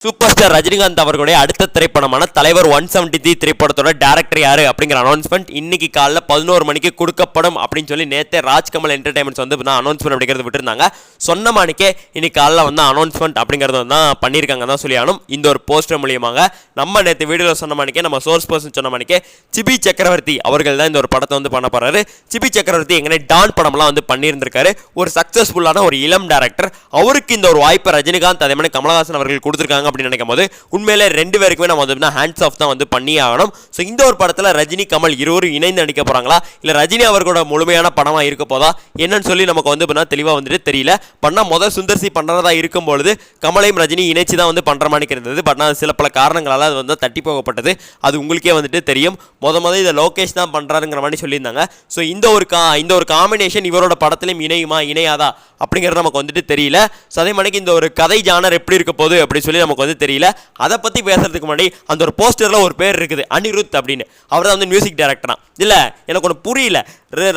Super star Rajinikanth அவர்களுடைய அடுத்த திரைப்படமான தலைவர் 173 திரைப்படத்தோட டைரக்டர் யாரு அப்படிங்கிற அனௌன்ஸ்மெண்ட் இன்னைக்கு காலைல 11 மணிக்கு கொடுக்கப்படும் அப்படின்னு சொல்லி நேத்தே ராஜ்கமல் என்டர்டைன்மெண்ட்ஸ் வந்து அனௌன்ஸ்மெண்ட் அப்படிங்கிறது விட்டுருந்தாங்க. சொன்ன மணிக்கே இன்னைக்கு காலைல வந்து அனௌன்ஸ்மெண்ட் அப்படிங்கிறது தான் பண்ணியிருக்காங்க தான் சொல்லி ஆனும். இந்த ஒரு போஸ்டர் மூலியமாக நம்ம நேற்று வீடியோவில் சொன்ன மணிக்கே நம்ம சோர்ஸ் பர்சன் சொன்ன மணிக்கே சிபி சக்கரவர்த்தி அவர்கள் தான் இந்த ஒரு படத்தை வந்து பண்ண போறாரு. சிபி சக்கரவர்த்தி எங்கே டான் படம்லாம் வந்து பண்ணியிருந்திருக்காரு. ஒரு சக்சஸ்ஃபுல்லான ஒரு இளம் டைரக்டர். அவருக்கு இந்த ஒரு வாய்ப்பை ரஜினிகாந்த் அதே மாதிரி கமலஹாசன் அவர்கள் கொடுத்துருக்காங்க அப்படின்னு நினைக்கும் போது உண்மையிலே ரெண்டு பேருக்குமே நம்ம வந்து ஹேண்ட்ஸ் ஆஃப் தான் வந்து பண்ணி ஆகணும். ஸோ இந்த ஒரு படத்தில் ரஜினி கமல் இருவரும் இணைந்து நடிக்க போறாங்களா இல்லை ரஜினி அவர்களோட முழுமையான படமா இருக்க போதா என்னன்னு சொல்லி நமக்கு வந்து தெளிவாக வந்துட்டு தெரியல. பண்ணா முதல் சுந்தர்சி பண்றதா இருக்கும்பொழுது கமலையும் ரஜினி இணைச்சு தான் வந்து பண்ற மாதிரி இருந்தது. பட் சில பல காரணங்களால் அது வந்து தட்டி போகப்பட்டது. அது உங்களுக்கே வந்துட்டு தெரியும். இதை லோகேஷ் தான் பண்றாருங்கிற மாதிரி சொல்லியிருந்தாங்க. ஸோ இந்த ஒரு காம்பினேஷன் இவரோட படத்திலும் இணையுமா இணையாதா அப்படிங்கிறது நமக்கு வந்துட்டு தெரியல. ஸோ அதே மாதிரி இந்த ஒரு கதை ஜானர் எப்படி இருக்க போகுது அப்படின்னு சொல்லி நமக்கு வந்து தெரியல. அதை பத்தி பேசுறதுக்கு முன்னாடி அந்த ஒரு போஸ்டர்ல ஒரு பேர் இருக்குது அனிருத் அப்படின்னு. அவர் தான் வந்து மியூசிக் டைரக்டரா. இல்ல எனக்கு ஒன்று புரியல.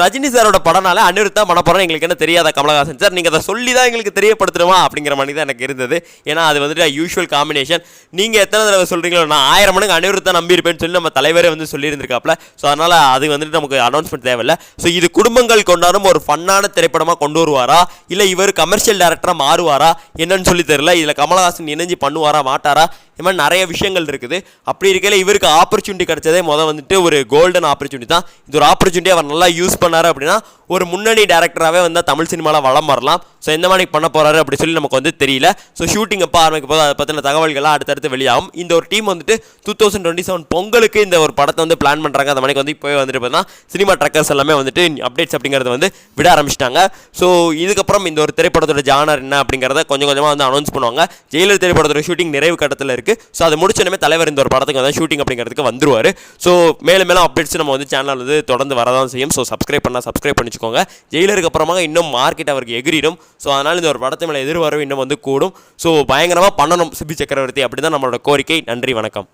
ரஜினி சாரோட படனால அனிருத் தான் பண்ண போறோம் எங்களுக்கு என்ன தெரியாத கமலஹாசன் சார் நீங்க அதை சொல்லி தான் எங்களுக்கு தெரியப்படுத்தணுமா அப்படிங்கிற மாதிரி தான் எனக்கு இருந்தது. ஏன்னா அது வந்துட்டு யூஷுவல் காம்பினேஷன். நீங்க எத்தனை தடவை சொல்றீங்களோ நான் 1000 மடங்கு அனிருத் தான் நம்பி இருப்பேன்னு சொல்லி நம்ம தலைவரே வந்து சொல்லியிருந்திருக்காப்ல. ஸோ அதனால அது வந்துட்டு நமக்கு அனௌன்ஸ்மெண்ட் தேவையில்லை. ஸோ இது குடும்பங்கள் கொண்டாடும் ஒரு ஃபன்னான திரைப்படமா கொண்டு வருவாரா இல்லை இவர் கமர்ஷியல் டைரக்டரா மாறுவாரா என்னன்னு சொல்லி தெரியல. இதுல கமலஹாசன் இணைஞ்சு பண்ணுவாரா மாட்டாரா இது மாதிரி நிறைய விஷயங்கள் இருக்குது. அப்படி இருக்கையில இவருக்கு ஆப்பர்ச்சுனிட்டி கிடைச்சதே வந்துட்டு ஒரு கோல்டன் ஆப்பர்ச்சுனிட்டி தான். இது ஒரு ஆப்பர்ச்சுனிட்டி அவர் நல்லா யூஸ் பண்ணாரு அப்படின்னா ஒரு முன்னணி டேரக்டராகவே வந்து தமிழ் சினிமாவில் வளம் வரலாம். ஸோ எந்த மாதிரி பண்ண போறாரு அப்படி சொல்லி நமக்கு வந்து தெரியல. ஸோ ஷூட்டிங் எப்போ ஆரம்பிக்க போது அதை பற்றின தகவல்கள்லாம் அடுத்தடுத்து வெளியாகும். இந்த ஒரு டீம் வந்துட்டு 2027 பொங்கலுக்கு இந்த ஒரு படத்தை வந்து பிளான் பண்ணுறாங்க. அந்த மாதிரி வந்து இப்போ வந்துட்டு பார்த்தா சினிமா ட்ரக்கர்ஸ் எல்லாமே வந்துட்டு அப்டேட்ஸ் அப்படிங்கிறத வந்து விட ஆரம்பிச்சிட்டாங்க. ஸோ இதுக்கப்புறம் இந்த ஒரு திரைப்படத்தோட ஜானர் என்ன அப்படிங்கிறத கொஞ்சம் கொஞ்சமாக வந்து அனௌன்ஸ் பண்ணுவாங்க. ஜெயிலர் திரைப்படத்தோட ஷூட்டிங் நிறைவு கட்டத்தில் இருக்குது. ஸோ அது முடிச்சனமே தலைவர் இந்த ஒரு படத்துக்கு வந்து ஷூட்டிங் அப்படிங்கிறதுக்கு வந்துருவார். ஸோ மேலும் அப்டேட்ஸ் நம்ம வந்து சேனல் வந்து தொடர்ந்து வரதான் செய்யும். So subscribe பண்ணிச்சுக்கோங்க. ஜெயிலருக்கு அப்புறமா இன்னும் மார்க்கெட் அவருக்கு எகிரிடும். ஸோ அதனால் இந்த ஒரு படத்தை மேலே எதிர்பார்ப்பு இன்னும் வந்து கூடும். ஸோ பயங்கரமாக பண்ணணும் சிபி சக்கரவர்த்தி அப்படி தான் நம்மளோட கோரிக்கை. நன்றி, வணக்கம்.